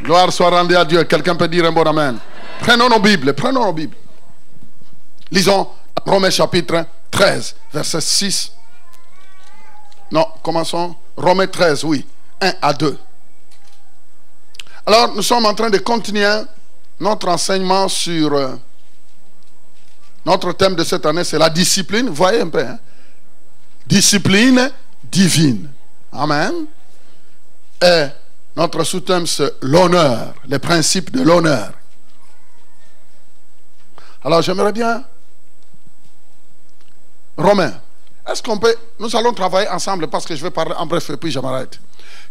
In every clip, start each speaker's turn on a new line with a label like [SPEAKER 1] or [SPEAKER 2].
[SPEAKER 1] Gloire soit rendue à Dieu. Quelqu'un peut dire un bon amen. Prenons nos Bibles, prenons nos Bibles. Lisons Romains chapitre 13, verset 6. Non, commençons. Romains 13, oui. 1 à 2. Alors, nous sommes en train de continuer notre enseignement sur... notre thème de cette année, c'est la discipline. Vous voyez un peu, hein? Discipline divine. Amen. Et notre sous-thème, c'est l'honneur, les principes de l'honneur. Alors, j'aimerais bien... Romains, est-ce qu'on peut... Nous allons travailler ensemble parce que je vais parler en bref et puis je m'arrête.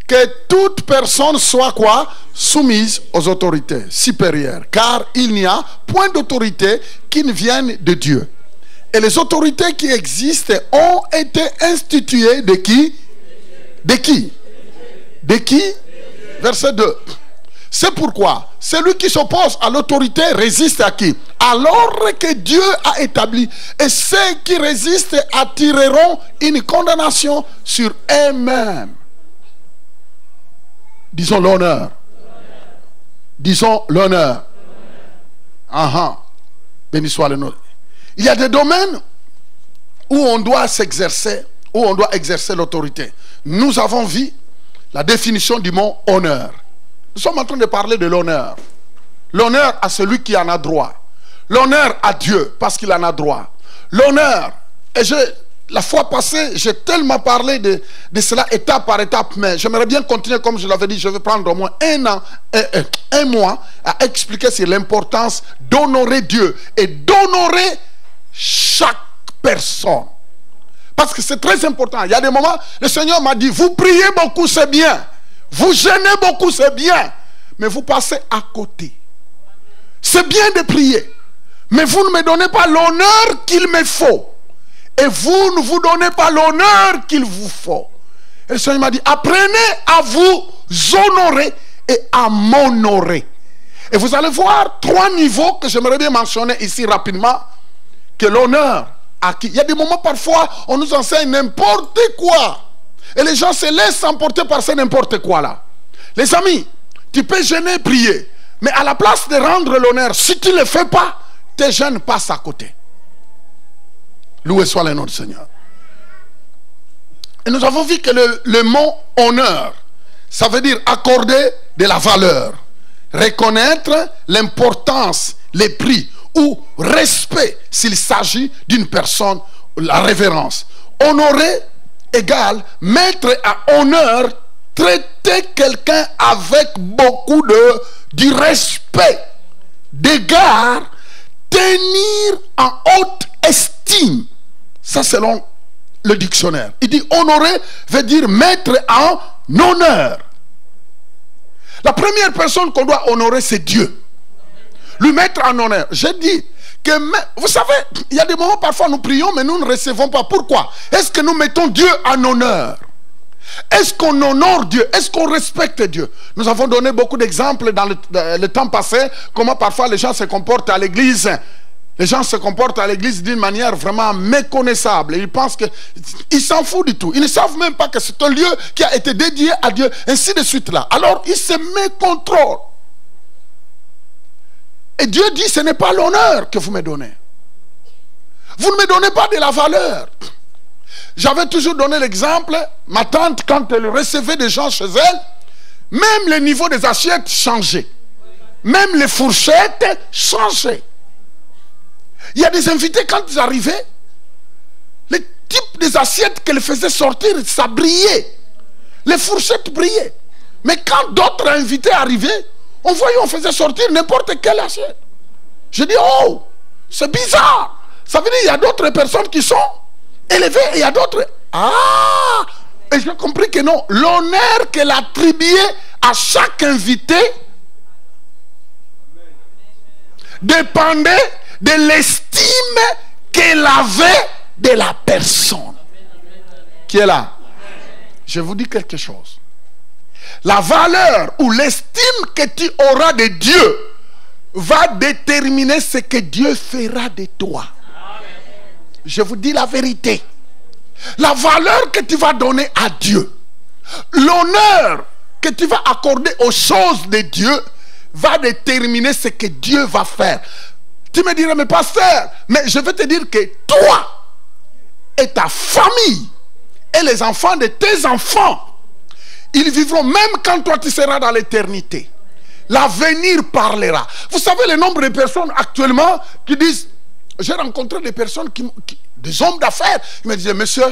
[SPEAKER 1] Que toute personne soit quoi? Soumise aux autorités supérieures. Car il n'y a point d'autorité qui ne vienne de Dieu. Et les autorités qui existent ont été instituées de qui? De qui? De qui? Verset 2. C'est pourquoi celui qui s'oppose à l'autorité résiste à qui? Alors que Dieu a établi. Et ceux qui résistent attireront une condamnation sur eux-mêmes. Disons l'honneur. Disons l'honneur. Béni soit le nom. Il y a des domaines où on doit s'exercer, où on doit exercer l'autorité. Nous avons vu la définition du mot honneur. Nous sommes en train de parler de l'honneur. L'honneur à celui qui en a droit. L'honneur à Dieu parce qu'il en a droit. L'honneur. Et la fois passée, j'ai tellement parlé de cela étape par étape, mais j'aimerais bien continuer comme je l'avais dit. Je vais prendre au moins un mois à expliquer sur l'importance d'honorer Dieu et d'honorer chaque personne. Parce que c'est très important. Il y a des moments, le Seigneur m'a dit, vous priez beaucoup, c'est bien. Vous gênez beaucoup, c'est bien. Mais vous passez à côté. C'est bien de prier. Mais vous ne me donnez pas l'honneur qu'il me faut. Et vous ne vous donnez pas l'honneur qu'il vous faut. Et le Seigneur m'a dit, apprenez à vous honorer et à m'honorer. Et vous allez voir 3 niveaux que j'aimerais bien mentionner ici rapidement. Que l'honneur à qui? Il y a des moments parfois, on nous enseigne n'importe quoi. Et les gens se laissent emporter par ce n'importe quoi là. Les amis, tu peux gêner, prier. Mais à la place de rendre l'honneur, si tu ne le fais pas, tes jeunes passent à côté. Loué soit le nom du Seigneur. Et nous avons vu que le mot honneur, ça veut dire accorder de la valeur, reconnaître l'importance, les prix ou respect s'il s'agit d'une personne, la révérence. Honorer égale mettre à honneur, traiter quelqu'un avec beaucoup du respect, d'égard, tenir en haute estime. Ça selon le dictionnaire. Il dit honorer veut dire mettre en honneur. La première personne qu'on doit honorer, c'est Dieu. Lui mettre en honneur. J'ai dit que, vous savez, il y a des moments parfois nous prions mais nous ne recevons pas. Pourquoi? Est-ce que nous mettons Dieu en honneur? Est-ce qu'on honore Dieu? Est-ce qu'on respecte Dieu? Nous avons donné beaucoup d'exemples dans le temps passé, comment parfois les gens se comportent à l'église. Les gens se comportent à l'église d'une manière vraiment méconnaissable. Ils pensent qu'ils s'en foutent du tout. Ils ne savent même pas que c'est un lieu qui a été dédié à Dieu, ainsi de suite là. Alors ils se mécontrôlent. Et Dieu dit, ce n'est pas l'honneur que vous me donnez. Vous ne me donnez pas de la valeur. J'avais toujours donné l'exemple, ma tante, quand elle recevait des gens chez elle, même le niveau des assiettes changeait. Même les fourchettes changeaient. Il y a des invités, quand ils arrivaient, le type des assiettes qu'elle faisait sortir, ça brillait. Les fourchettes brillaient. Mais quand d'autres invités arrivaient, on voyait, on faisait sortir n'importe quelle assiette. Je dis, oh, c'est bizarre. Ça veut dire qu'il y a d'autres personnes qui sont élevées et il y a d'autres... Ah! Et j'ai compris que non. L'honneur qu'elle attribuait à chaque invité dépendait de l'estime qu'elle avait de la personne qui est là. Je vous dis quelque chose. La valeur ou l'estime que tu auras de Dieu va déterminer ce que Dieu fera de toi. Je vous dis la vérité. La valeur que tu vas donner à Dieu, l'honneur que tu vas accorder aux choses de Dieu va déterminer ce que Dieu va faire. Tu me dirais, mais pasteur, mais je vais te dire que toi et ta famille et les enfants de tes enfants, ils vivront même quand toi tu seras dans l'éternité. L'avenir parlera. Vous savez le nombre de personnes actuellement qui disent, j'ai rencontré des personnes, des hommes d'affaires, qui me disaient, monsieur,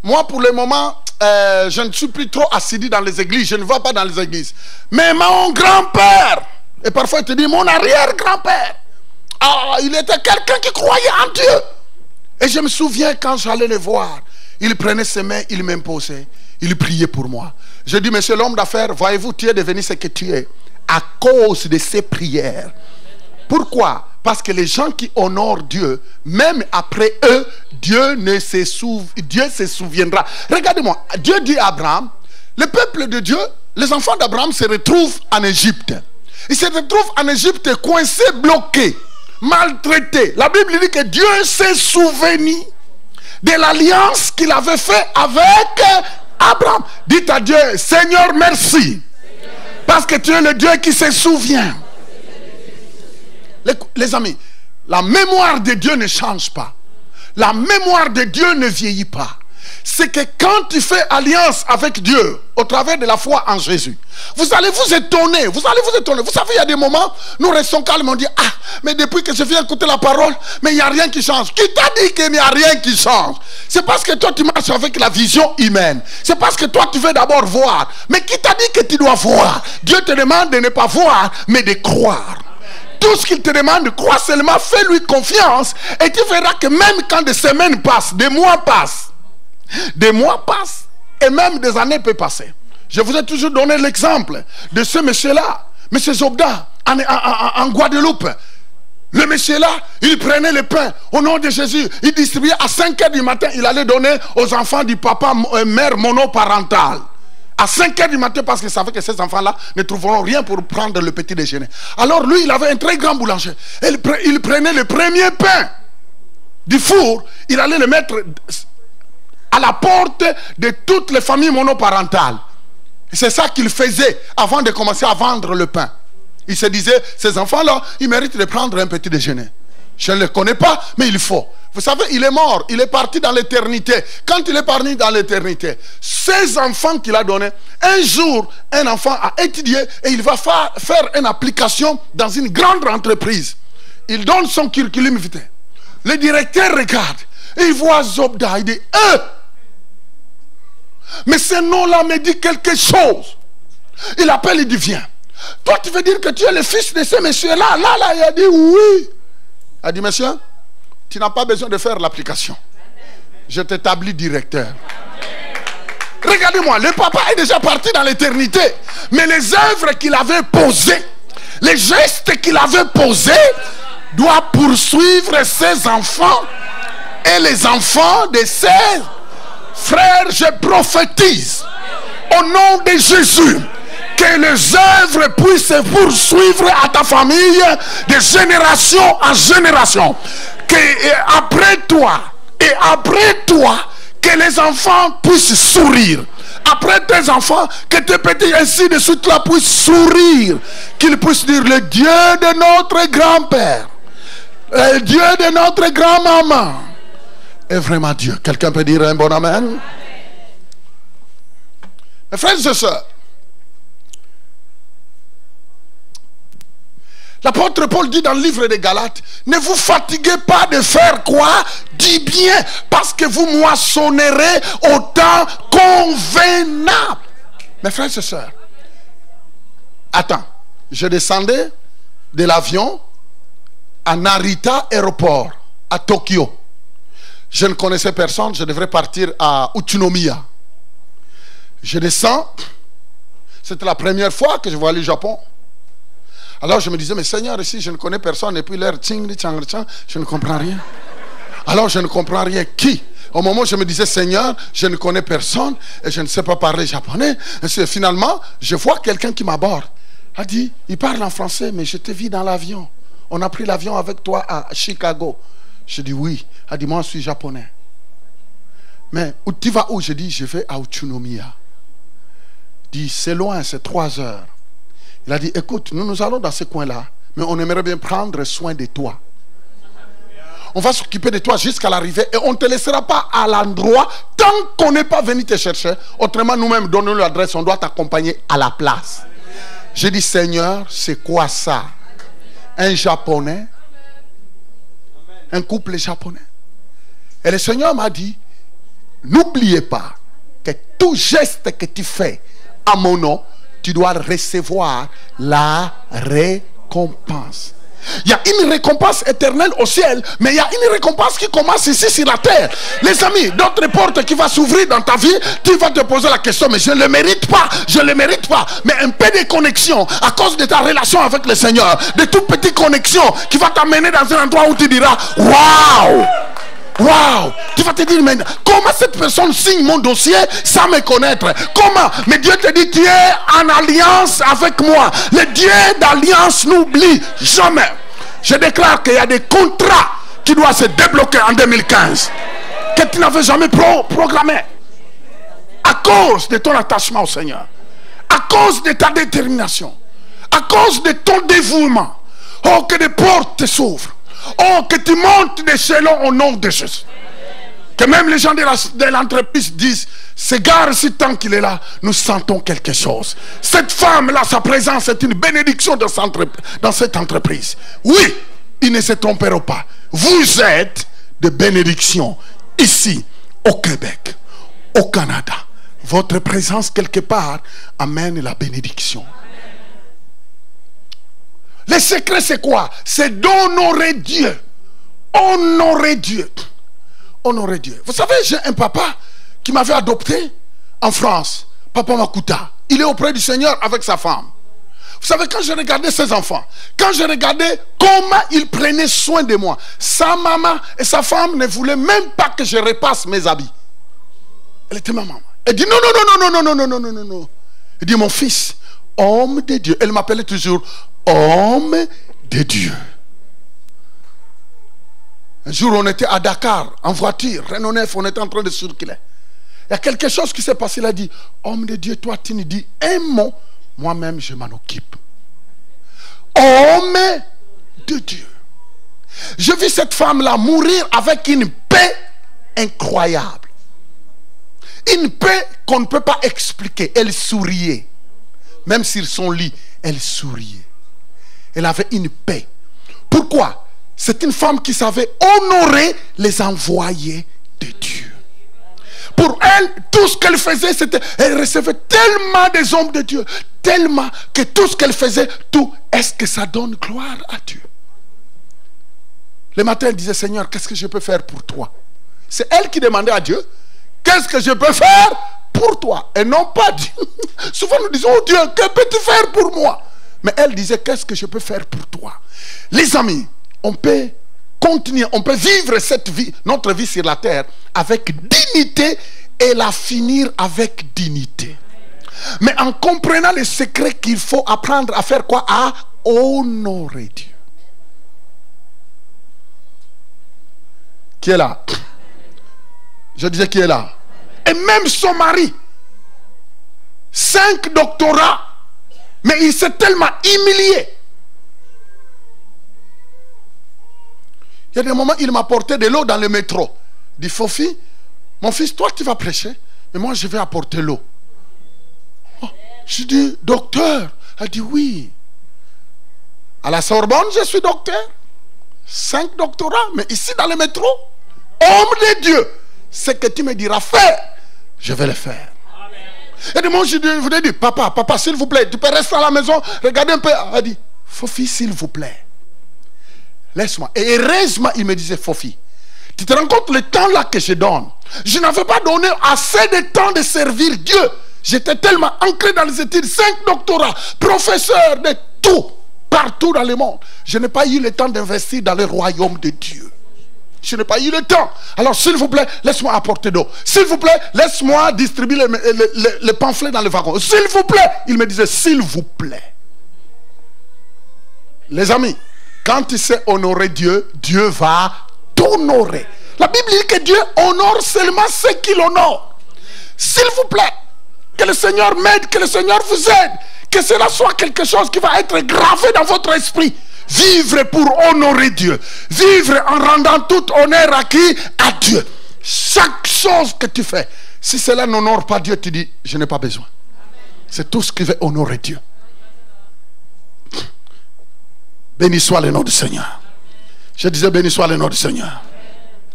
[SPEAKER 1] moi pour le moment, je ne suis plus trop assidu dans les églises, je ne vais pas dans les églises. Mais mon grand-père, et parfois il te dit, mon arrière-grand-père, il était quelqu'un qui croyait en Dieu. Et je me souviens quand j'allais le voir, il prenait ses mains, il m'imposait, il priait pour moi. Je dis, monsieur l'homme d'affaires, voyez-vous, tu es devenu ce que tu es à cause de ces prières. Pourquoi? Parce que les gens qui honorent Dieu, même après eux, Dieu se souviendra. Regardez-moi, Dieu dit à Abraham, le peuple de Dieu, les enfants d'Abraham se retrouvent en Égypte. Ils se retrouvent en Égypte coincés, bloqués, maltraités. La Bible dit que Dieu s'est souvenu de l'alliance qu'il avait fait avec Abraham. Dites à Dieu, Seigneur, merci. Parce que tu es le Dieu qui se souvient. Les amis, la mémoire de Dieu ne change pas. La mémoire de Dieu ne vieillit pas. C'est que quand tu fais alliance avec Dieu au travers de la foi en Jésus, vous allez vous étonner. Vous allez vous étonner. Vous savez, il y a des moments, nous restons calmes, on dit, ah, mais depuis que je viens écouter la parole, mais il n'y a rien qui change. Qui t'a dit qu'il n'y a rien qui change? C'est parce que toi tu marches avec la vision humaine. C'est parce que toi tu veux d'abord voir. Mais qui t'a dit que tu dois voir? Dieu te demande de ne pas voir, mais de croire. Tout ce qu'il te demande, crois seulement, fais-lui confiance, et tu verras que même quand des semaines passent, des mois passent, et même des années peuvent passer. Je vous ai toujours donné l'exemple de ce monsieur-là, monsieur Zobda, en Guadeloupe. Le monsieur-là, il prenait le pain au nom de Jésus, il distribuait à 5 h du matin, il allait donner aux enfants du papa, mère monoparentale. À 5 h du matin, parce qu'il savait que ces enfants-là ne trouveront rien pour prendre le petit déjeuner. Alors lui, il avait un très grand boulanger. Il prenait le premier pain du four, il allait le mettre à la porte de toutes les familles monoparentales. C'est ça qu'il faisait avant de commencer à vendre le pain. Il se disait, ces enfants-là, ils méritent de prendre un petit déjeuner. Je ne les connais pas, mais il faut. Vous savez, il est mort, il est parti dans l'éternité. Quand il est parti dans l'éternité, ces enfants qu'il a donnés, un jour, un enfant a étudié et il va faire une application dans une grande entreprise. Il donne son curriculum vitae. Le directeur regarde et il voit Zobda, il dit, mais ce nom-là me dit quelque chose. Il appelle, il dit, viens. Toi, tu veux dire que tu es le fils de ce monsieur-là? Là, il a dit, oui. Il a dit, monsieur, tu n'as pas besoin de faire l'application. Je t'établis directeur. Regardez-moi, le papa est déjà parti dans l'éternité. Mais les œuvres qu'il avait posées, les gestes qu'il avait posés, doivent poursuivre ses enfants et les enfants de ses frères. Je prophétise au nom de Jésus que les œuvres puissent se poursuivre à ta famille de génération en génération. Que après toi, que les enfants puissent sourire. Après tes enfants, que tes petits ainsi de suite là puissent sourire. Qu'ils puissent dire, le Dieu de notre grand-père, le Dieu de notre grand-maman est vraiment Dieu. Quelqu'un peut dire un bon amen? Mes frères et sœurs, l'apôtre Paul dit dans le livre des Galates, ne vous fatiguez pas de faire quoi? Du bien, parce que vous moissonnerez au temps convenable. Mes frères et sœurs, attends, je descendais de l'avion à Narita aéroport, à Tokyo. Je ne connaissais personne, je devrais partir à Utsunomiya. Je descends, c'était la première fois que je voyais le Japon. Alors je me disais, mais Seigneur, ici je ne connais personne, et puis l'air je ne comprends rien. Alors je ne comprends rien. Qui? Au moment où je me disais, Seigneur, je ne connais personne, et je ne sais pas parler japonais, et finalement, je vois quelqu'un qui m'aborde. Il a dit, il parle en français, mais je te vis dans l'avion. On a pris l'avion avec toi à Chicago. Je dis oui. Il a dit, moi je suis japonais. Mais tu vas où? Je dis, je vais à Utsunomiya. dit, c'est loin, c'est 3 heures. Il a dit, écoute, nous allons dans ce coin-là, mais on aimerait bien prendre soin de toi. On va s'occuper de toi jusqu'à l'arrivée et on ne te laissera pas à l'endroit tant qu'on n'est pas venu te chercher. Autrement, nous-mêmes, donnons l'adresse, on doit t'accompagner à la place. J'ai dit, Seigneur, c'est quoi ça? Un Japonais, un couple japonais. Et le Seigneur m'a dit, n'oubliez pas que tout geste que tu fais à mon nom, tu dois recevoir la récompense. Il y a une récompense éternelle au ciel, mais il y a une récompense qui commence ici sur la terre. Les amis, d'autres portes qui vont s'ouvrir dans ta vie, tu vas te poser la question, mais je ne le mérite pas, je ne le mérite pas. Mais un peu de connexion à cause de ta relation avec le Seigneur, de toute petite connexion qui va t'amener dans un endroit où tu diras, waouh! Waouh! Tu vas te dire, mais comment cette personne signe mon dossier sans me connaître? Comment? Mais Dieu te dit, tu es en alliance avec moi. Le Dieu d'alliance n'oublie jamais. Je déclare qu'il y a des contrats qui doivent se débloquer en 2015 que tu n'avais jamais programmé. À cause de ton attachement au Seigneur. À cause de ta détermination. À cause de ton dévouement. Oh, que des portes s'ouvrent. Oh, que tu montes d'échelon au nom de Jésus. Que même les gens de l'entreprise disent, ce gars-ci, tant qu'il est là, nous sentons quelque chose. Cette femme-là, sa présence est une bénédiction dans cette entreprise. Oui, ils ne se tromperont pas. Vous êtes de bénédiction ici, au Québec, au Canada. Votre présence quelque part amène la bénédiction. Le secret, c'est quoi? C'est d'honorer Dieu. Honorer Dieu. Honorer Dieu. Vous savez, j'ai un papa qui m'avait adopté en France. Papa Makuta. Il est auprès du Seigneur avec sa femme. Vous savez, quand je regardais ses enfants, quand je regardais comment il prenait soin de moi, sa maman et sa femme ne voulaient même pas que je repasse mes habits. Elle était ma maman. Elle dit non, non, non, non, non, non, non, non, non, non. Elle dit, mon fils, homme de Dieu. Elle m'appelait toujours homme de Dieu. Un jour, on était à Dakar, en voiture, Renault 9, on était en train de circuler. Il y a quelque chose qui s'est passé, il a dit, homme de Dieu, toi, tu nous dis un mot, moi-même, je m'en occupe. Homme de Dieu. Je vis cette femme-là mourir avec une paix incroyable. Une paix qu'on ne peut pas expliquer. Elle souriait. Même sur son lit, elle souriait. Elle avait une paix. Pourquoi? C'est une femme qui savait honorer les envoyés de Dieu. Pour elle, tout ce qu'elle faisait, c'était... Elle recevait tellement des hommes de Dieu. Tellement que tout ce qu'elle faisait, tout, est-ce que ça donne gloire à Dieu? Le matin, elle disait, Seigneur, qu'est-ce que je peux faire pour toi? C'est elle qui demandait à Dieu, qu'est-ce que je peux faire pour toi? Et non pas Dieu. Souvent nous disons, oh Dieu, que peux-tu faire pour moi? Mais elle disait, qu'est-ce que je peux faire pour toi? Les amis, on peut continuer, on peut vivre cette vie, notre vie sur la terre avec dignité et la finir avec dignité. Mais en comprenant les secrets qu'il faut apprendre à faire quoi? À honorer Dieu. Qui est là? Je disais qui est là? Et même son mari, 5 doctorats, mais il s'est tellement humilié. Il y a des moments, il m'apportait de l'eau dans le métro. Il dit, Fofi, mon fils, toi tu vas prêcher, mais moi je vais apporter l'eau. Oh, je dis, docteur. Elle dit, oui. À la Sorbonne, je suis docteur. 5 doctorats, mais ici dans le métro, homme de Dieu, ce que tu me diras faire, je vais le faire. Et de moi, je lui dis, papa, s'il vous plaît, tu peux rester à la maison, regarder un peu. Elle dit, Fofi, s'il vous plaît, laisse-moi. Et heureusement, il me disait, Fofi, tu te rends compte le temps là que je donne? Je n'avais pas donné assez de temps de servir Dieu. J'étais tellement ancré dans les études, 5 doctorats, professeur de tout, partout dans le monde. Je n'ai pas eu le temps d'investir dans le royaume de Dieu. Je n'ai pas eu le temps. Alors s'il vous plaît, laisse-moi apporter d'eau. S'il vous plaît, laisse-moi distribuer les pamphlets dans le wagon. S'il vous plaît. Il me disait, s'il vous plaît. Les amis, quand tu sais honorer Dieu, Dieu va t'honorer. La Bible dit que Dieu honore seulement ceux qu'il honore. S'il vous plaît, Que le Seigneur m'aide, que le Seigneur vous aide. Que cela soit quelque chose qui va être gravé dans votre esprit. Vivre pour honorer Dieu. Vivre en rendant tout honneur à qui? À Dieu. Chaque chose que tu fais, si cela n'honore pas Dieu, tu dis, je n'ai pas besoin. C'est tout ce qui veut honorer Dieu. Béni soit le nom du Seigneur. Je disais, béni soit le nom du Seigneur.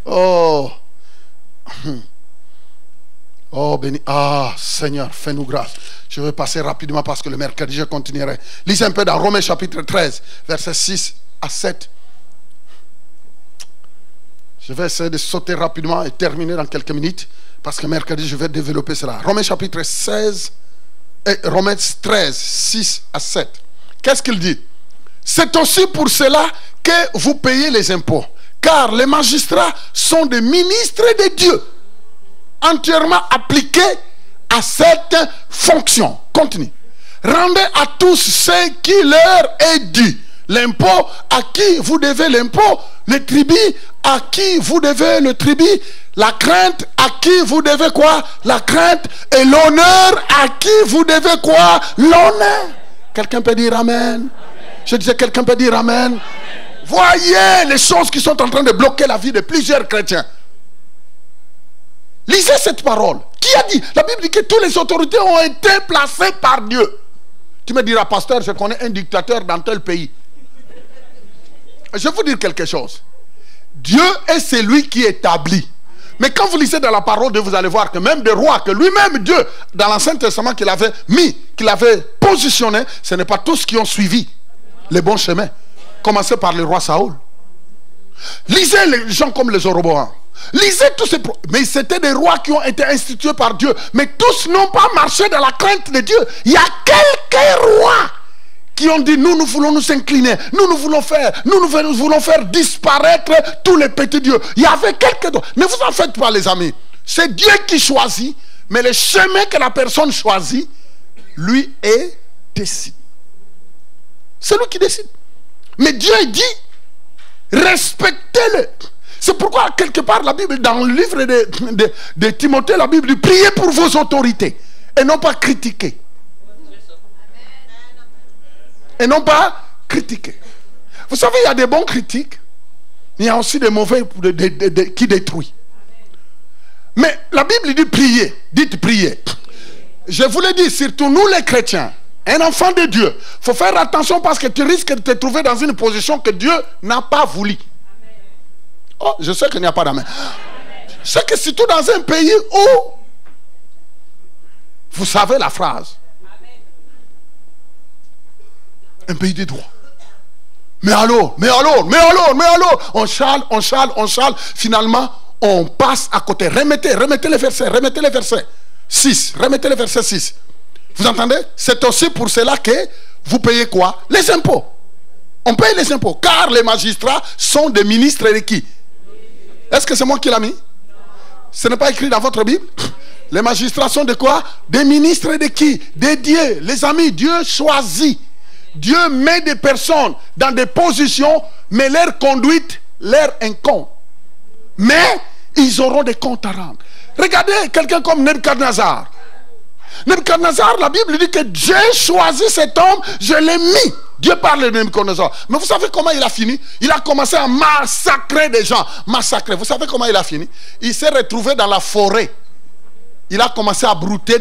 [SPEAKER 1] Oh. Oh, béni. Ah, Seigneur, fais-nous grâce. Je vais passer rapidement parce que le mercredi, je continuerai. Lisez un peu dans Romains chapitre 13, versets 6 à 7. Je vais essayer de sauter rapidement et terminer dans quelques minutes parce que mercredi, je vais développer cela. Romains chapitre 13, 6 à 7. Qu'est-ce qu'il dit? C'est aussi pour cela que vous payez les impôts. Car les magistrats sont des ministres de Dieu, entièrement appliqués à cette fonction. Continue. Rendez à tous ce qui leur est dû. L'impôt, à qui vous devez l'impôt. Le tribut, à qui vous devez le tribut. La crainte, à qui vous devez quoi? La crainte. Et l'honneur, à qui vous devez quoi? L'honneur. Quelqu'un peut dire amen? Je disais, quelqu'un peut dire amen? Amen. Voyez les choses qui sont en train de bloquer la vie de plusieurs chrétiens. Lisez cette parole. Qui a dit? La Bible dit que toutes les autorités ont été placées par Dieu. Tu me diras, pasteur, je connais un dictateur dans tel pays. Je vais vous dire quelque chose. Dieu est celui qui établit. Mais quand vous lisez dans la parole de Dieu, vous allez voir que même des rois, que lui-même Dieu, dans l'Ancien Testament qu'il avait mis, qu'il avait positionné, ce n'est pas tous qui ont suivi les bons chemins. Commencez par le roi Saoul. Lisez les gens comme les Zoroboam. Lisez tous ces... Mais c'était des rois qui ont été institués par Dieu. Mais tous n'ont pas marché dans la crainte de Dieu. Il y a quelques rois qui ont dit, nous voulons nous incliner. Nous voulons faire disparaître tous les petits dieux. Il y avait quelques d'autres. Ne vous en faites pas, les amis. C'est Dieu qui choisit. Mais le chemin que la personne choisit, lui est décide. C'est lui qui décide. Mais Dieu dit, respectez-le. C'est pourquoi, quelque part, la Bible, dans le livre de Timothée, la Bible dit, priez pour vos autorités et non pas critiquer. Et non pas critiquer. Vous savez, il y a des bons critiques, mais il y a aussi des mauvais qui détruisent. Mais la Bible dit prier. Dites prier. Je vous l'ai dit, surtout nous les chrétiens, un enfant de Dieu, il faut faire attention parce que tu risques de te trouver dans une position que Dieu n'a pas voulu. Oh, je sais qu'il n'y a pas d'amen. C'est que surtout dans un pays où vous savez la phrase. Un pays de droit. Mais alors, on chale. Finalement, on passe à côté. Remettez les versets. Remettez les versets 6. Vous entendez? C'est aussi pour cela que vous payez quoi? Les impôts. On paye les impôts. Car les magistrats sont des ministres de qui? Est-ce que c'est moi qui l'ai mis? Ce n'est pas écrit dans votre Bible? Les magistrats sont de quoi? Des ministres de qui? De Dieu. Les amis, Dieu choisit. Dieu met des personnes dans des positions, mais leur conduite leur incombe. Mais ils auront des comptes à rendre. Regardez quelqu'un comme Nebuchadnezzar. Nebuchadnezzar, la Bible dit que Dieu choisit cet homme, je l'ai mis. Dieu parle de Nebuchadnezzar. Mais vous savez comment il a fini? Il a commencé à massacrer des gens. Massacrer. Vous savez comment il a fini? Il s'est retrouvé dans la forêt. Il a commencé à brouter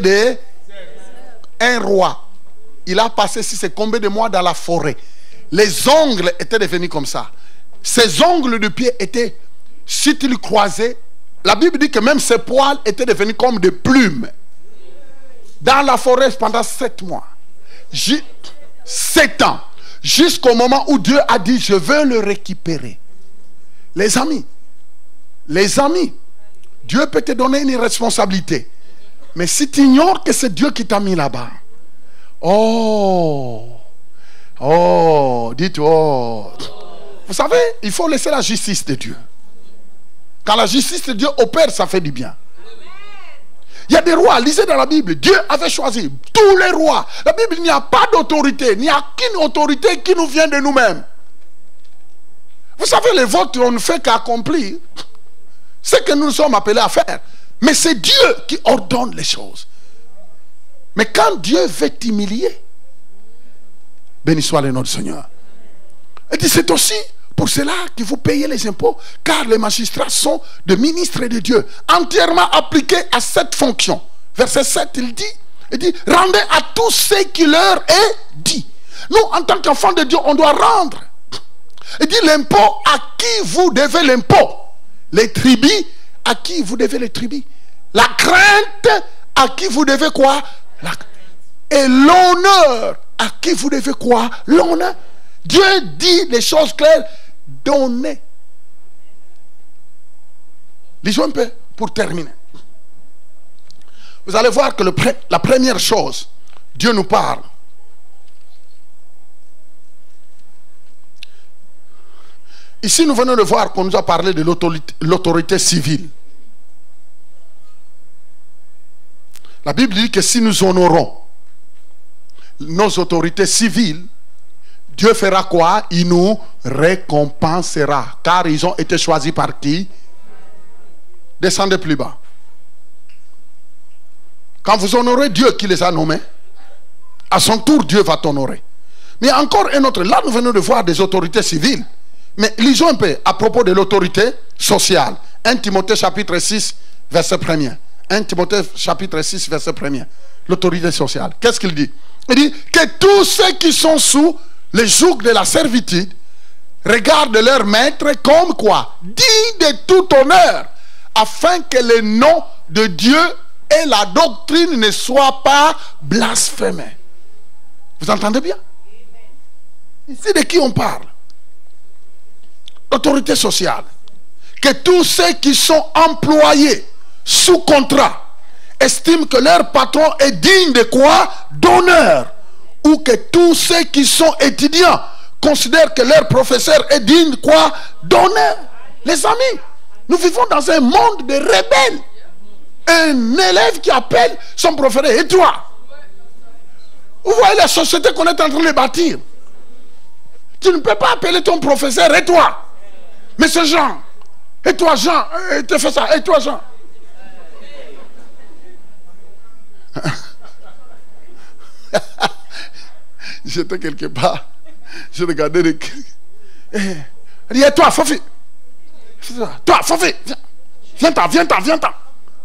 [SPEAKER 1] un roi. Il a passé si c'est combien de mois dans la forêt. Les ongles étaient devenus comme ça. Ses ongles de pied étaient, si tu le croisais, la Bible dit que même ses poils étaient devenus comme des plumes. Dans la forêt pendant 7 mois. 7 ans. Jusqu'au moment où Dieu a dit, je veux le récupérer. Les amis, Dieu peut te donner une responsabilité. Mais si tu ignores que c'est Dieu qui t'a mis là-bas, dites oh. Vous savez, il faut laisser la justice de Dieu. Quand la justice de Dieu opère, ça fait du bien. Il y a des rois, lisez dans la Bible, Dieu avait choisi tous les rois. La Bible, il n'y a pas d'autorité, il n'y a aucune autorité qui nous vient de nous-mêmes. Vous savez, les votes, on ne fait qu'accomplir ce que nous sommes appelés à faire. Mais c'est Dieu qui ordonne les choses. Mais quand Dieu veut t'humilier, béni soit le nom du Seigneur. Il dit, c'est aussi pour cela que vous payez les impôts, car les magistrats sont des ministres de Dieu, entièrement appliqués à cette fonction. Verset 7, il dit, rendez à tous ce qui leur est dit. Nous, en tant qu'enfants de Dieu, on doit rendre. Il dit, l'impôt, à qui vous devez l'impôt? Les tribus, à qui vous devez les tribus? La crainte, à qui vous devez quoi? Et l'honneur, à qui vous devez quoi? L'honneur. Dieu dit les choses claires. Donnez. Lisons un peu pour terminer. Vous allez voir que la première chose, Dieu nous parle. Ici, nous venons de voir qu'on nous a parlé de l'autorité civile. La Bible dit que si nous honorons nos autorités civiles, Dieu fera quoi? Il nous récompensera. Car ils ont été choisis par qui? Descendez plus bas. Quand vous honorez Dieu qui les a nommés, à son tour Dieu va t'honorer. Mais encore un autre. Là nous venons de voir des autorités civiles. Mais lisons un peu à propos de l'autorité sociale. 1 Timothée chapitre 6 verset 1er. 1 Timothée chapitre 6 verset 1er. L'autorité sociale. Qu'est-ce qu'il dit? Il dit que tous ceux qui sont sous les jougs de la servitude regardent leur maître comme quoi? Digne de tout honneur, afin que le nom de Dieu et la doctrine ne soient pas blasphémés. Vous entendez bien? Ici de qui on parle? L'autorité sociale. Que tous ceux qui sont employés sous contrat estiment que leur patron est digne de quoi? D'honneur. Ou que tous ceux qui sont étudiants considèrent que leur professeur est digne de quoi? D'honneur. Les amis, nous vivons dans un monde de rebelles. Un élève qui appelle son professeur, et toi? Vous voyez la société qu'on est en train de bâtir. Tu ne peux pas appeler ton professeur, et toi? Mais c'est Jean. Et toi Jean, tu fais ça, et toi Jean? J'étais quelque part, je regardais les... Il dit, et toi Fofi? Toi Fofi, viens-t'en, viens-t'en, viens-t'en,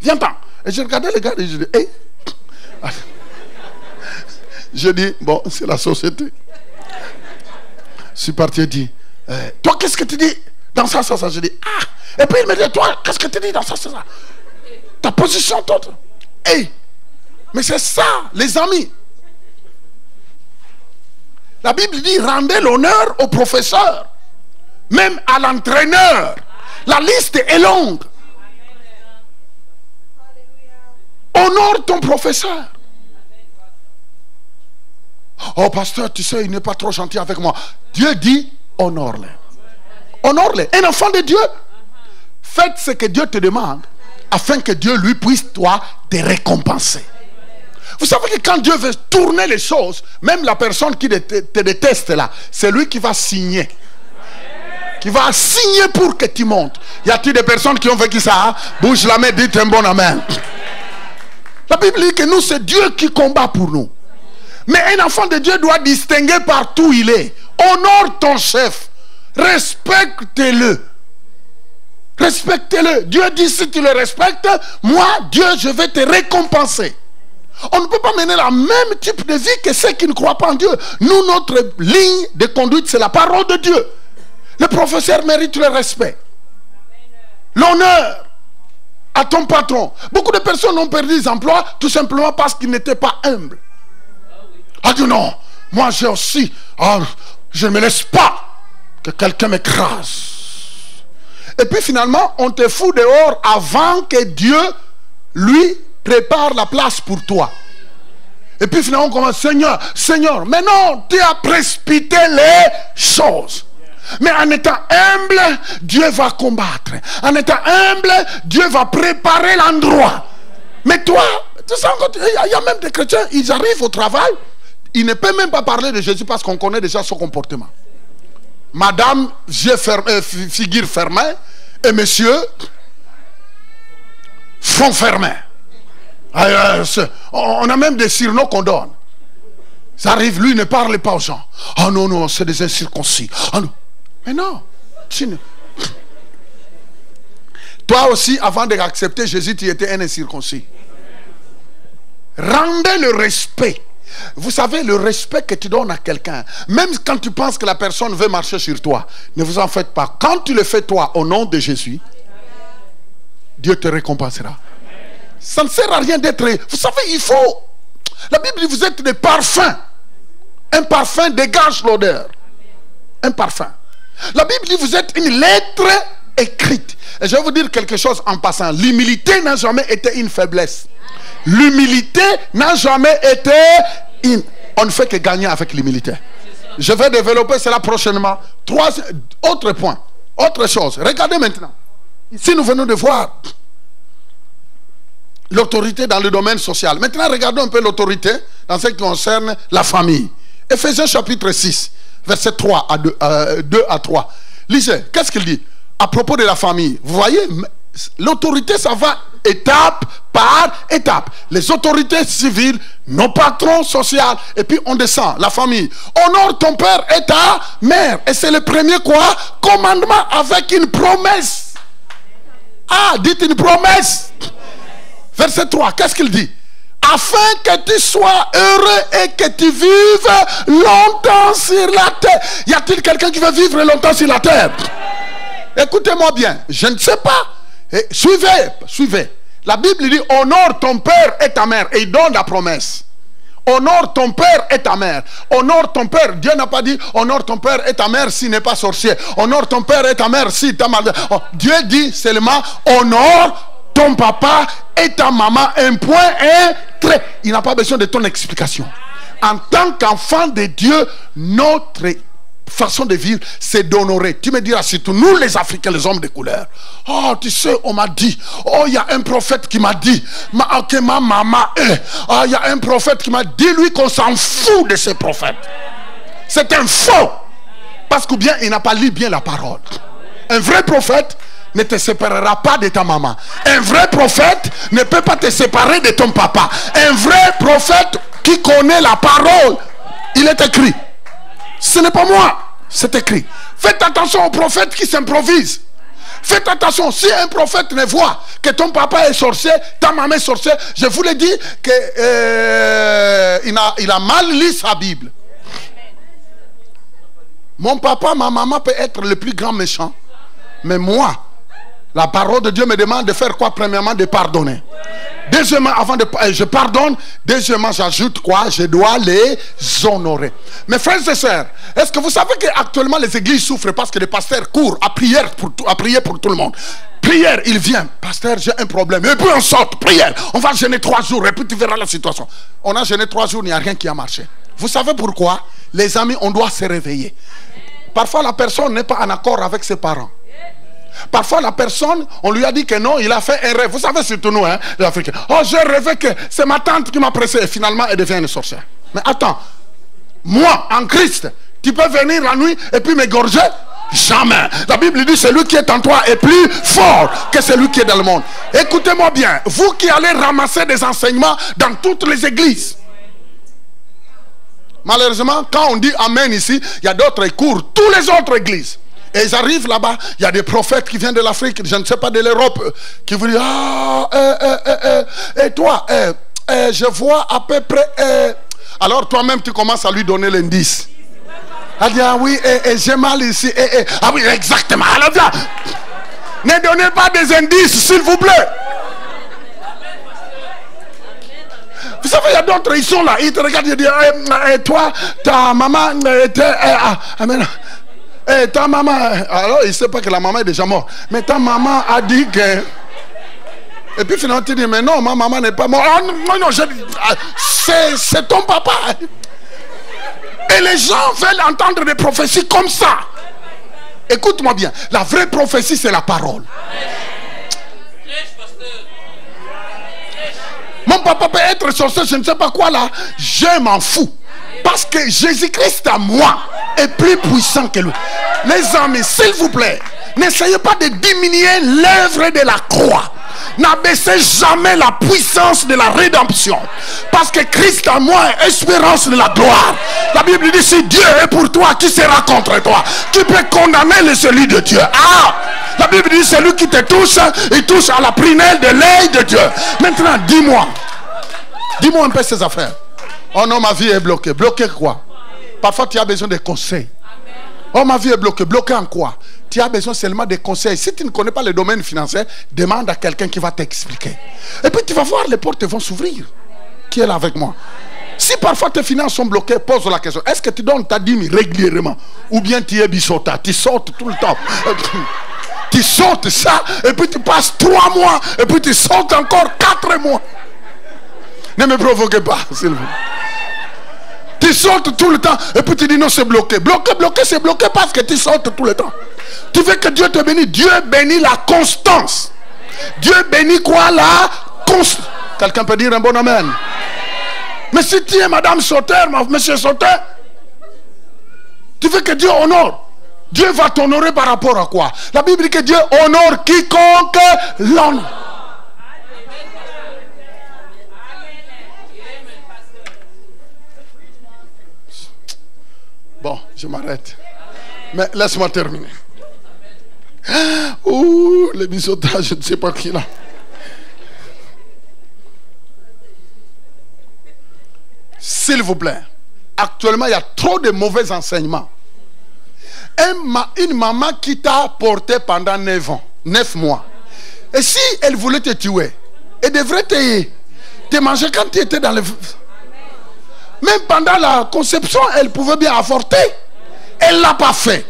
[SPEAKER 1] viens-t'en. Et je regardais les gars et je dis, hey. Je dis, bon, c'est la société. Je suis parti et dit, toi qu'est-ce que tu dis dans ça, ça, ça? Je dis, ah. Et puis il me dit, toi qu'est-ce que tu dis dans ça, ça, ça? Ta position, toi. Hey. Mais c'est ça, les amis. La Bible dit, rendez l'honneur au professeur, même à l'entraîneur. La liste est longue. Honore ton professeur. Oh pasteur, tu sais, il n'est pas trop gentil avec moi. Dieu dit, honore-les. Honore-les. Un enfant de Dieu, faites ce que Dieu te demande, afin que Dieu lui puisse, toi, te récompenser. Vous savez que quand Dieu veut tourner les choses, même la personne qui te déteste là, c'est lui qui va signer. Qui va signer pour que tu montes. Y a-t-il des personnes qui ont vécu ça? Hein? Bouge la main, dites un bon amen. La Bible dit que nous, c'est Dieu qui combat pour nous. Mais un enfant de Dieu doit distinguer partout où il est. Honore ton chef. Respecte-le. Respecte-le. Dieu dit, si tu le respectes, moi, Dieu, je vais te récompenser. On ne peut pas mener la même type de vie que ceux qui ne croient pas en Dieu. Nous, notre ligne de conduite, c'est la parole de Dieu. Le professeur mérite le respect. L'honneur à ton patron. Beaucoup de personnes ont perdu des emplois tout simplement parce qu'ils n'étaient pas humbles. Ah non, moi j'ai aussi, je ne me laisse pas que quelqu'un m'écrase. Et puis finalement, on te fout dehors avant que Dieu, lui, prépare la place pour toi. Et puis finalement, on commence, Seigneur, Seigneur, mais non, tu as précipité les choses. Mais en étant humble, Dieu va combattre. En étant humble, Dieu va préparer l'endroit. Mais toi, tu sais, il y a même des chrétiens, ils arrivent au travail, ils ne peuvent même pas parler de Jésus parce qu'on connaît déjà son comportement. Madame, figure fermée, et monsieur, front fermé. On a même des surnoms qu'on donne. Ça arrive, lui ne parle pas aux gens. Ah non, non, c'est des incirconcis. Ah non. Mais non. Toi aussi, avant d'accepter Jésus, tu étais un incirconcis. Rendez le respect. Vous savez, le respect que tu donnes à quelqu'un, même quand tu penses que la personne veut marcher sur toi, ne vous en faites pas. Quand tu le fais toi, au nom de Jésus, Dieu te récompensera. Ça ne sert à rien d'être... Vous savez, il faut... La Bible dit, vous êtes des parfums. Un parfum dégage l'odeur. Un parfum. La Bible dit, vous êtes une lettre écrite. Et je vais vous dire quelque chose en passant. L'humilité n'a jamais été une faiblesse. L'humilité n'a jamais été une... On ne fait que gagner avec l'humilité. Je vais développer cela prochainement. Autre point. Autre chose. Regardez maintenant. Ici, nous venons de voir l'autorité dans le domaine social. Maintenant, regardons un peu l'autorité dans ce qui concerne la famille. Éphésiens chapitre 6, verset 3 à 2 à 3. Lisez, qu'est-ce qu'il dit à propos de la famille? Vous voyez, l'autorité, ça va étape par étape. Les autorités civiles, nos patrons sociaux, et puis on descend, la famille. Honore ton père et ta mère. Et c'est le premier quoi? Commandement avec une promesse. Ah, dites une promesse. Verset 3, qu'est-ce qu'il dit? Afin que tu sois heureux et que tu vives longtemps sur la terre. Y a-t-il quelqu'un qui veut vivre longtemps sur la terre? Écoutez-moi bien, je ne sais pas. Suivez. La Bible dit honore ton père et ta mère. Et il donne la promesse. Honore ton père et ta mère. Honore ton père. Dieu n'a pas dit honore ton père et ta mère s'il n'est pas sorcier. Honore ton père et ta mère si tu as mal. Dieu dit seulement honore ton papa et ta maman, un point, un trait. Il n'a pas besoin de ton explication. En tant qu'enfant de Dieu, notre façon de vivre, c'est d'honorer. Tu me diras, surtout nous les Africains, les hommes de couleur. Oh, tu sais, on m'a dit. Oh, il y a un prophète qui m'a dit. Que ma maman est. Oh, il y a un prophète qui m'a dit. Dis-lui qu'on s'en fout de ce prophète. C'est un faux. Parce que bien, il n'a pas lu bien la parole. Un vrai prophète ne te séparera pas de ta maman. Un vrai prophète ne peut pas te séparer de ton papa. Un vrai prophète qui connaît la parole, il est écrit. Ce n'est pas moi, c'est écrit. Faites attention aux prophètes qui s'improvisent. Faites attention, si un prophète ne voit que ton papa est sorcier, ta maman est sorcière, je vous l'ai dit qu'il a mal lu sa Bible. Mon papa, ma maman peut être le plus grand méchant, mais moi, la parole de Dieu me demande de faire quoi? Premièrement, de pardonner. Deuxièmement, je pardonne. Deuxièmement, j'ajoute quoi? Je dois les honorer. Mes frères et sœurs, est-ce que vous savez qu'actuellement les églises souffrent parce que les pasteurs courent à prier pour tout le monde? Prière, il vient. Pasteur, j'ai un problème. Et puis on sort, prière. On va jeûner 3 jours et puis tu verras la situation. On a jeûné 3 jours, il n'y a rien qui a marché. Vous savez pourquoi? Les amis, on doit se réveiller. Parfois, la personne n'est pas en accord avec ses parents. Parfois la personne, on lui a dit que non, il a fait un rêve. Vous savez surtout nous, hein, les Africains. Oh, j'ai rêvé que c'est ma tante qui m'a pressé. Et finalement, elle devient une sorcière. Mais attends, moi, en Christ, tu peux venir la nuit et puis m'égorger? Jamais. La Bible dit celui qui est en toi est plus fort que celui qui est dans le monde. Écoutez-moi bien, vous qui allez ramasser des enseignements dans toutes les églises. Malheureusement, quand on dit amen ici, il y a d'autres qui courent toutes les autres églises. Et ils arrivent là-bas, il y a des prophètes qui viennent de l'Afrique, je ne sais pas, de l'Europe, qui vous disent, et toi, je vois à peu près, alors toi-même tu commences à lui donner l'indice. Elle dit, ah oui, j'ai mal ici, ah oui, exactement, alors viens, ne donnez pas des indices, s'il vous plaît. Vous savez, il y a d'autres, ils sont là, ils te regardent, ils disent, et toi, ta maman était, et ta maman, alors il ne sait pas que la maman est déjà morte. Mais ta maman a dit que... Et puis finalement tu dis, mais non, ma maman n'est pas morte. Oh, non, c'est ton papa. Et les gens veulent entendre des prophéties comme ça. Écoute-moi bien, la vraie prophétie c'est la parole. Mon papa peut être sorcier, je ne sais pas quoi là. Je m'en fous. Parce que Jésus-Christ à moi est plus puissant que lui. Les amis, s'il vous plaît, n'essayez pas de diminuer l'œuvre de la croix. N'abaissez jamais la puissance de la rédemption. Parce que Christ en moi est espérance de la gloire. La Bible dit, si Dieu est pour toi, qui sera contre toi? Qui peut condamner le celui de Dieu? Ah! La Bible dit, celui qui te touche, il touche à la prunelle de l'œil de Dieu. Maintenant, dis-moi. Dis-moi un peu ces affaires. Oh non, ma vie est bloquée. Bloquée quoi? Parfois, tu as besoin de conseils. Oh, ma vie est bloquée. Bloquée en quoi? Tu as besoin seulement de conseils. Si tu ne connais pas le domaine financier, demande à quelqu'un qui va t'expliquer. Et puis tu vas voir, les portes vont s'ouvrir. Qui est là avec moi? Si parfois tes finances sont bloquées, pose la question. Est-ce que tu donnes ta dîme régulièrement? Ou bien tu es bisota? Tu sautes tout le temps. Tu sautes ça, et puis tu passes 3 mois, et puis tu sautes encore 4 mois. Ne me provoquez pas, s'il vous plaît. Tu sautes tout le temps, et puis tu dis non, c'est bloqué. Bloqué, c'est bloqué parce que tu sautes tout le temps. Tu veux que Dieu te bénisse. Dieu bénit la constance. Dieu bénit quoi? La constance. Quelqu'un peut dire un bon amen? Mais si tu es madame sauteur, monsieur sauteur, tu veux que Dieu honore. Dieu va t'honorer par rapport à quoi? La Bible dit que Dieu honore quiconque l'honore. Bon, je m'arrête. Mais laisse-moi terminer. Ouh, les bisotages, je ne sais pas qui là. S'il vous plaît, actuellement, il y a trop de mauvais enseignements. Une maman qui t'a porté pendant 9 ans, 9 mois. Et si elle voulait te tuer, elle devrait te manger quand tu étais dans le... Même pendant la conception, elle pouvait bien avorter. Elle ne l'a pas fait.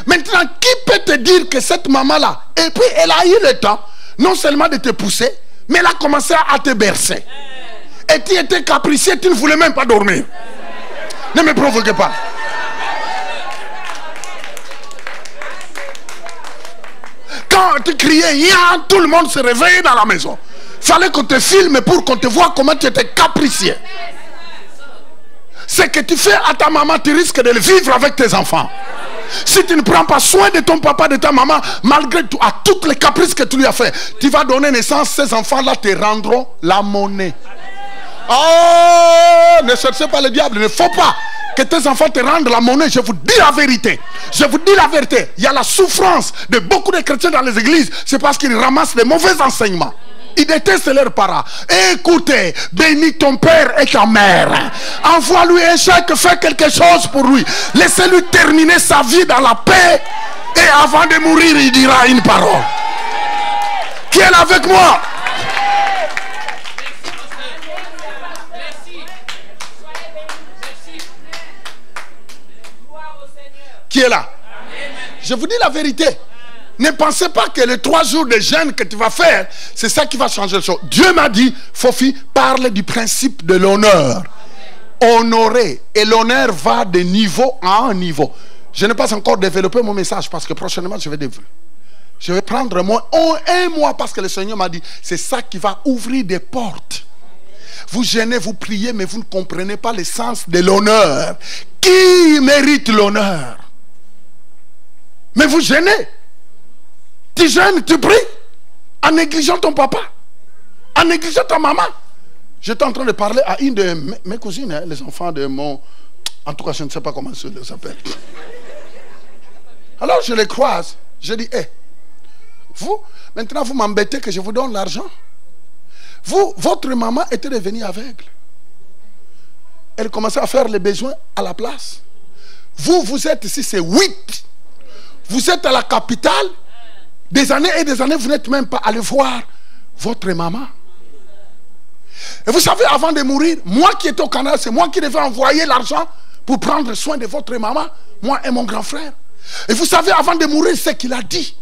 [SPEAKER 1] Maintenant, qui peut te dire que cette maman-là, et puis elle a eu le temps, non seulement de te pousser, mais elle a commencé à te bercer. Et tu étais capricieux, tu ne voulais même pas dormir. Ne me provoquez pas. Quand tu criais, tout le monde se réveillait dans la maison. Il fallait qu'on te filme pour qu'on te voit comment tu étais capricieux. Ce que tu fais à ta maman, tu risques de le vivre avec tes enfants. Si tu ne prends pas soin de ton papa, de ta maman, malgré tout, à toutes les caprices que tu lui as fait, tu vas donner naissance, ces enfants-là te rendront la monnaie. Oh, ne cherchez pas le diable, il ne faut pas que tes enfants te rendent la monnaie. Je vous dis la vérité. Je vous dis la vérité. Il y a la souffrance de beaucoup de chrétiens dans les églises. C'est parce qu'ils ramassent les mauvais enseignements. Ils détestent leurs parents. Écoutez, bénis ton père et ta mère. Envoie-lui un chèque, fais quelque chose pour lui. Laissez-lui terminer sa vie dans la paix. Et avant de mourir, il dira une parole. Qui est là avec moi? Qui est là? Je vous dis la vérité. Ne pensez pas que les 3 jours de jeûne que tu vas faire, c'est ça qui va changer les choses. Dieu m'a dit, Fofi, parle du principe de l'honneur. Honorer. Et l'honneur va de niveau en niveau. Je n'ai pas encore développé mon message parce que prochainement je vais développer. Je vais prendre un mois parce que le Seigneur m'a dit, c'est ça qui va ouvrir des portes. Vous gênez, vous priez, mais vous ne comprenez pas le sens de l'honneur. Qui mérite l'honneur? Mais vous gênez. Tu gênes, tu pries en négligeant ton papa, en négligeant ta maman. J'étais en train de parler à une de mes cousines, hein, les enfants de mon... En tout cas, je ne sais pas comment ça s'appelle. Alors je les croise. Je dis, hé, vous, maintenant vous m'embêtez que je vous donne l'argent. Vous, votre maman était devenue aveugle. Elle commençait à faire les besoins à la place. Vous, vous êtes ici, c'est 8. Vous êtes à la capitale. Des années et des années, vous n'êtes même pas allé voir votre maman. Et vous savez, avant de mourir, moi qui étais au Canada, c'est moi qui devais envoyer l'argent pour prendre soin de votre maman, moi et mon grand frère. Et vous savez, avant de mourir, ce qu'il a dit.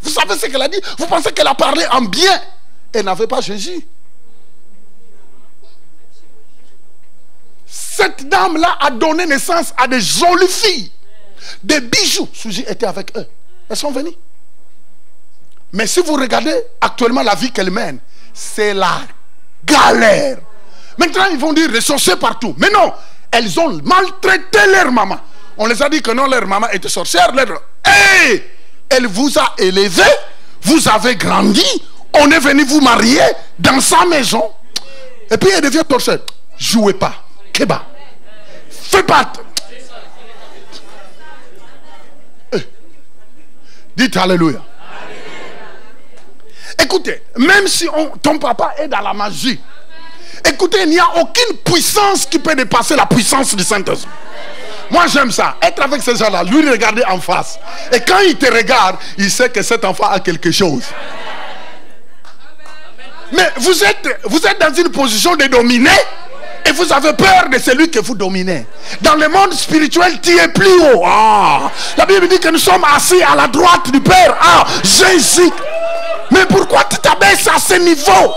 [SPEAKER 1] Vous savez ce qu'elle a dit? Vous pensez qu'elle a parlé en bien? Elle n'avait pas Jésus. Cette dame-là a donné naissance à des jolies filles. Des bijoux. Suzy était avec eux. Elles sont venues. Mais si vous regardez actuellement la vie qu'elle mène, c'est la galère. Maintenant, ils vont dire les sorciers partout. Mais non, elles ont maltraité leur maman. On les a dit que non, leur maman était sorcière. Hey, elle vous a élevé, vous avez grandi. On est venu vous marier dans sa maison. Et puis il devient torcheur. Jouez pas. Keba. Fais pas. Dites alléluia. Écoutez, même si ton papa est dans la magie, écoutez, il n'y a aucune puissance qui peut dépasser la puissance du Saint-Esprit. Moi j'aime ça, être avec ces gens-là, lui regarder en face. Et quand il te regarde, il sait que cet enfant a quelque chose. Mais vous êtes dans une position de dominer et vous avez peur de celui que vous dominez. Dans le monde spirituel, tu es plus haut. Ah, la Bible dit que nous sommes assis à la droite du Père. Ah, Jésus. Mais pourquoi tu t'abaisses à ce niveau?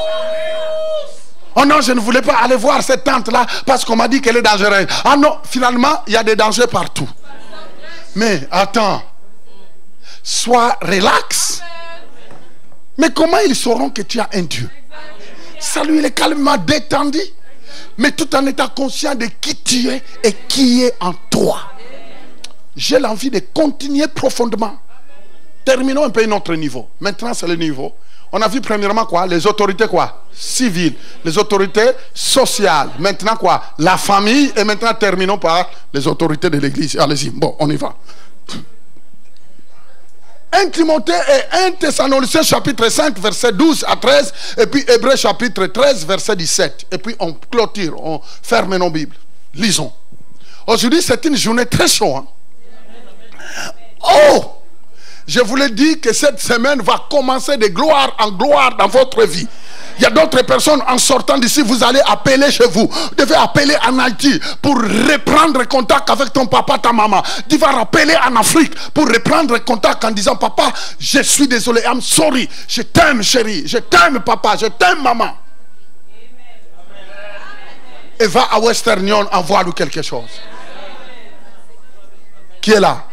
[SPEAKER 1] Oh non, je ne voulais pas aller voir cette tante-là parce qu'on m'a dit qu'elle est dangereuse. Ah non, finalement, il y a des dangers partout. Mais attends, sois relax. Mais comment ils sauront que tu as un Dieu? Salut, il est calmement détendu, mais tout en étant conscient de qui tu es et qui est en toi. J'ai l'envie de continuer profondément. Terminons un peu notre niveau. Maintenant, c'est le niveau. On a vu premièrement quoi? Les autorités quoi? Civiles. Les autorités sociales. Maintenant quoi? La famille. Et maintenant, terminons par les autorités de l'église. Allez-y. Bon, on y va. 1 Timothée et 1 Thessaloniciens chapitre 5 verset 12 à 13 et puis Hébreux chapitre 13 verset 17 et puis on clôture, on ferme nos Bibles. Lisons. Aujourd'hui c'est une journée très chaude. Hein? Oh! Je vous l'ai dit que cette semaine va commencer de gloire en gloire dans votre vie. Il y a d'autres personnes en sortant d'ici, vous allez appeler chez vous. Vous devez appeler en Haïti pour reprendre contact avec ton papa, ta maman. Tu vas rappeler en Afrique pour reprendre contact en disant papa, je suis désolé, I'm sorry. Je t'aime chérie, je t'aime papa, je t'aime maman. Et va à Western Union, envoie-lui quelque chose. Qui est là?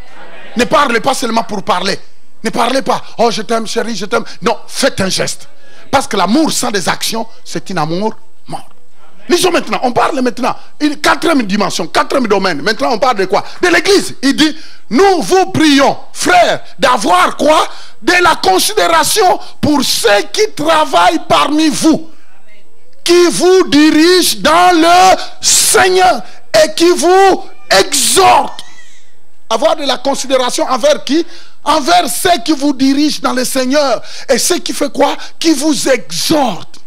[SPEAKER 1] Ne parlez pas seulement pour parler. Ne parlez pas, oh je t'aime chérie, je t'aime. Non, faites un geste. Parce que l'amour sans des actions, c'est un amour mort. Lisons maintenant, on parle maintenant, une quatrième dimension, quatrième domaine. Maintenant on parle de quoi? De l'église. Il dit, nous vous prions, frères, d'avoir quoi? De la considération pour ceux qui travaillent parmi vous. Qui vous dirigent dans le Seigneur et qui vous exhortent. Avoir de la considération envers qui? Envers ceux qui vous dirigent dans le Seigneur. Et ceux qui fait quoi? Qui vous exhortent.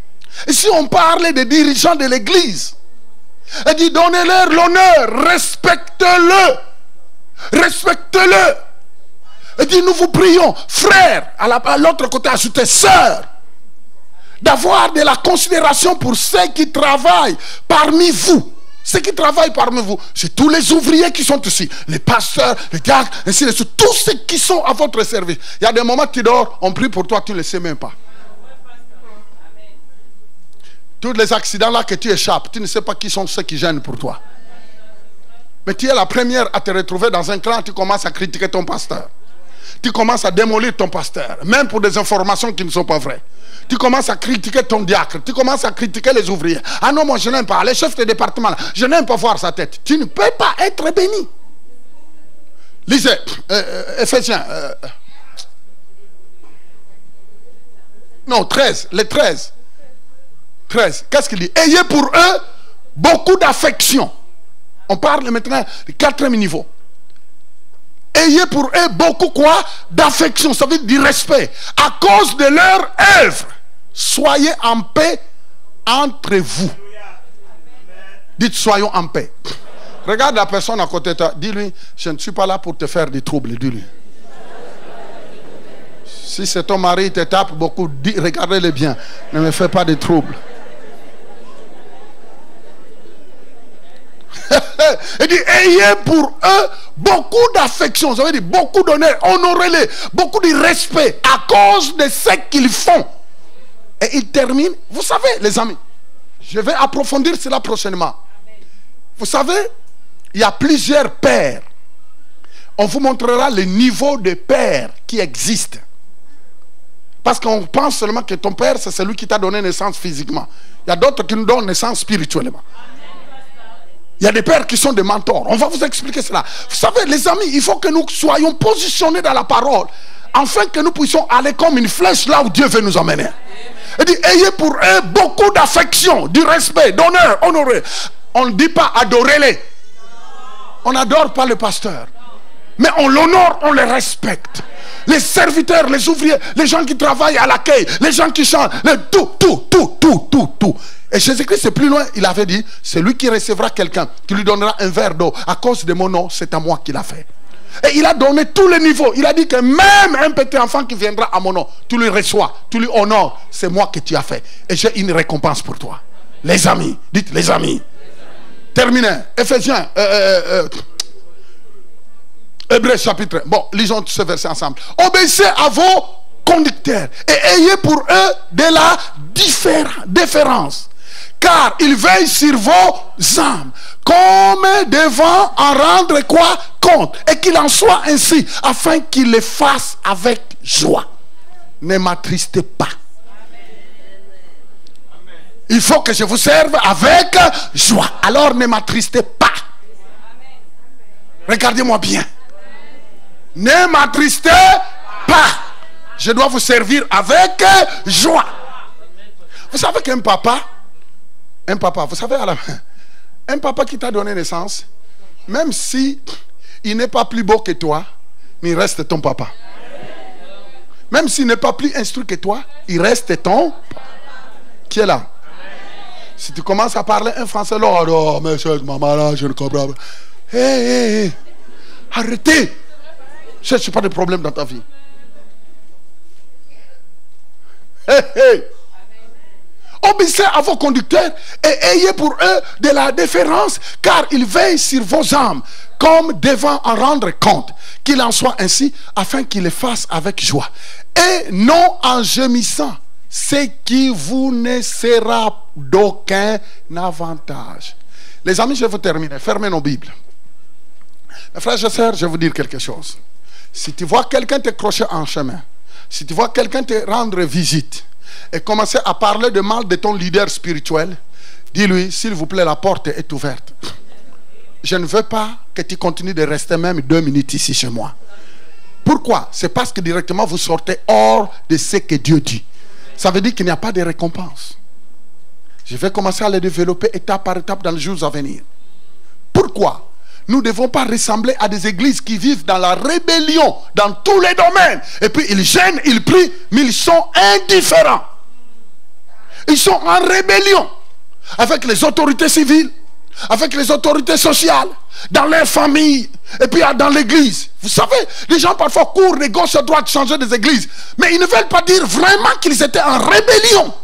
[SPEAKER 1] Et si on parlait des dirigeants de l'église, il dit donnez-leur l'honneur, respectez-le. Respectez-le. Il dit nous vous prions, frères, à l'autre côté ajoutez sœurs, d'avoir de la considération pour ceux qui travaillent parmi vous. Ceux qui travaillent parmi vous, c'est tous les ouvriers qui sont ici, les pasteurs, les diacres, ainsi de suite, tous ceux qui sont à votre service. Il y a des moments tu dors, on prie pour toi, tu ne le sais même pas. Tous les accidents là que tu échappes, tu ne sais pas qui sont ceux qui gênent pour toi. Mais tu es la première à te retrouver dans un clan, tu commences à critiquer ton pasteur. Tu commences à démolir ton pasteur, même pour des informations qui ne sont pas vraies. Tu commences à critiquer ton diacre, tu commences à critiquer les ouvriers. Ah non, moi je n'aime pas, les chefs de département, là, je n'aime pas voir sa tête. Tu ne peux pas être béni. Lisez, Éphésiens. Non, 13, les 13. 13, qu'est-ce qu'il dit? Ayez pour eux beaucoup d'affection. On parle maintenant du quatrième niveau. Ayez pour eux beaucoup quoi? D'affection, ça veut dire du respect. À cause de leur œuvre, soyez en paix entre vous. Dites soyons en paix. Regarde la personne à côté de toi. Dis-lui, je ne suis pas là pour te faire des troubles. Dis-lui. Si c'est ton mari, il te tape beaucoup, regardez-le bien. Ne me fais pas de troubles. Il dit, ayez pour eux beaucoup d'affection, ça veut dire beaucoup d'honneur, honorez-les, beaucoup de respect à cause de ce qu'ils font. Et il termine, vous savez les amis, je vais approfondir cela prochainement. Vous savez, il y a plusieurs pères. On vous montrera le niveau de père qui existe. Parce qu'on pense seulement que ton père, c'est celui qui t'a donné naissance physiquement. Il y a d'autres qui nous donnent naissance spirituellement. Il y a des pères qui sont des mentors. On va vous expliquer cela. Vous savez, les amis, il faut que nous soyons positionnés dans la parole afin que nous puissions aller comme une flèche là où Dieu veut nous emmener. Il dit, ayez pour eux beaucoup d'affection, du respect, d'honneur, honorer. On ne dit pas adorez-les. On n'adore pas le pasteur. Mais on l'honore, on le respecte. Les serviteurs, les ouvriers, les gens qui travaillent à l'accueil, les gens qui chantent, tout. Et Jésus-Christ, c'est plus loin, il avait dit, c'est lui qui recevra quelqu'un, qui lui donnera un verre d'eau. À cause de mon nom, c'est à moi qu'il a fait. Et il a donné tous les niveaux. Il a dit que même un petit enfant qui viendra à mon nom, tu lui reçois, tu lui honores. C'est moi que tu as fait. Et j'ai une récompense pour toi. Les amis, dites les amis. Terminé. Éphésiens. Hébreux chapitre. Bon, lisons ce verset ensemble. Obéissez à vos conducteurs et ayez pour eux de la déférence. Car ils veillent sur vos âmes, comme devant en rendre quoi compte, et qu'il en soit ainsi, afin qu'ils les fassent avec joie. Ne m'attristez pas. Il faut que je vous serve avec joie. Alors ne m'attristez pas. Regardez-moi bien. Ne m'attristez pas. Je dois vous servir avec joie. Vous savez qu'un papa, vous savez à la fin, un papa qui t'a donné naissance, même si il n'est pas plus beau que toi, mais il reste ton papa. Même s'il n'est pas plus instruit que toi, il reste ton papa. Qui est là? Si tu commences à parler un français, là, oh, mais cette maman-là, je ne comprends pas. Hé, arrêtez. Ne cherche pas de problème dans ta vie. Obéissez à vos conducteurs et ayez pour eux de la déférence, car ils veillent sur vos âmes, comme devant en rendre compte. Qu'il en soit ainsi, afin qu'ils les fassent avec joie, et non en gémissant, ce qui vous ne sera d'aucun avantage. Les amis, je vais terminer. Fermez nos Bibles. Mes frères et sœurs, je vais vous dire quelque chose. Si tu vois quelqu'un te crocher en chemin, si tu vois quelqu'un te rendre visite et commencer à parler de mal de ton leader spirituel, dis-lui, s'il vous plaît, la porte est ouverte. Je ne veux pas que tu continues de rester même 2 minutes ici chez moi. Pourquoi? C'est parce que directement vous sortez hors de ce que Dieu dit. Ça veut dire qu'il n'y a pas de récompense. Je vais commencer à les développer étape par étape dans les jours à venir. Pourquoi? Nous ne devons pas ressembler à des églises qui vivent dans la rébellion dans tous les domaines. Et puis ils gênent, ils prient, mais ils sont indifférents. Ils sont en rébellion avec les autorités civiles, avec les autorités sociales, dans leur famille, et puis dans l'église. Vous savez, les gens parfois courent de gauche à droite changer des églises, mais ils ne veulent pas dire vraiment qu'ils étaient en rébellion.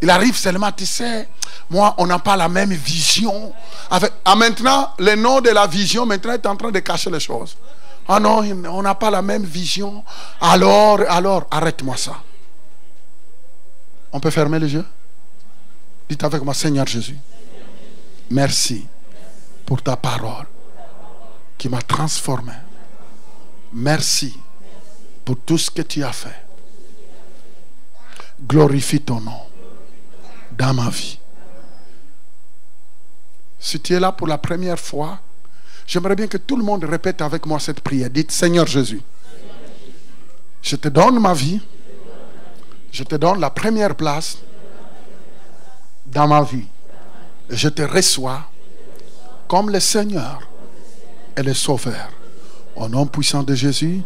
[SPEAKER 1] Il arrive seulement, tu sais, moi, on n'a pas la même vision. Maintenant, le nom de la vision maintenant est en train de cacher les choses. Ah non, on n'a pas la même vision. Alors, arrête-moi ça. On peut fermer les yeux? Dites avec moi, Seigneur Jésus, merci pour ta parole qui m'a transformé. Merci pour tout ce que tu as fait. Glorifie ton nom dans ma vie. Si tu es là pour la première fois, j'aimerais bien que tout le monde répète avec moi cette prière. Dites, Seigneur Jésus, je te donne ma vie. Je te donne la première place dans ma vie. Je te reçois comme le Seigneur et le Sauveur. Au nom puissant de Jésus,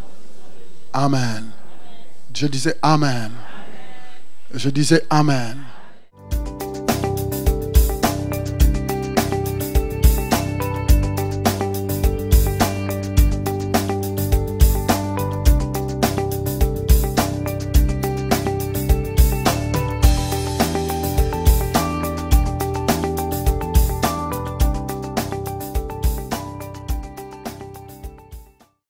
[SPEAKER 1] Amen. Je disais Amen. Je disais Amen.